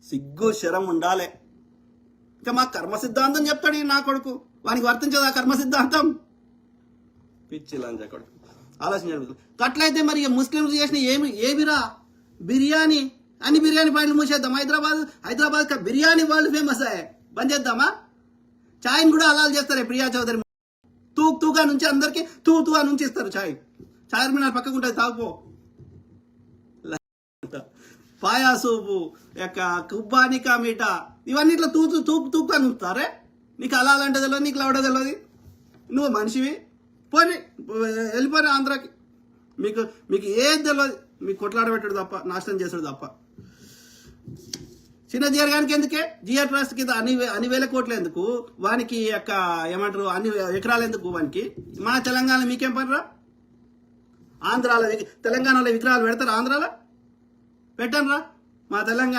సిగ్గు శరం ఉండాలి. ఇక మా కర్మ సిద్ధాంతం చెప్తాడు నా కొడుకు, వానికి వర్తించదు ఆ కర్మ సిద్ధాంతం. పిచ్చి లంజ కొడుకు ఆలోచించాడు. అట్లయితే మరి ముస్లింలు చేసిన ఏమిరా బిర్యానీ, అన్ని బిర్యానీ పాయింట్లు మూసేద్దాం. హైదరాబాద్ బిర్యానీ వరల్డ్ ఫేమస్ అయ్యే, బంద్ చేద్దామా? ఛాయ్ని కూడా అలాల్ చేస్తారు. ప్రియా చౌదరి తూగా నుంచి అందరికి తూ నుంచి ఇస్తారు ఛాయ్. చార్మినార్ పక్కకు ఉంటుంది, తాగుపో. పాయా సూపు యొక్క కుబ్బానికా మీట ఇవన్నీ ఇట్లా తూకు అని ఉంచుతారే. నీకు అలాలంటే తెలియదు, నీకు లవడ తెలియదు. నువ్వు మనిషివి, పోనీ వెళ్ళిపోయి ఆంధ్రాకి. మీకు ఏది తెలియదు, మీకు కొట్లాడబెట్టడు తప్ప, నాశనం చేసాడు తప్ప. చిన్న జీరగానికి ఎందుకే? జిఆర్ ట్రస్ట్ కింద అన్ని వేల కోట్లు ఎందుకు వానికి? యొక్క ఏమంటారు, అన్ని ఎకరాలు ఎందుకు వానికి? మా తెలంగాణ మీకేం పనిరా? ఆంధ్రాలో తెలంగాణలో విగ్రహాలు పెడతారు, ఆంధ్రాలో పెట్టండి రా. మా తెలంగాణ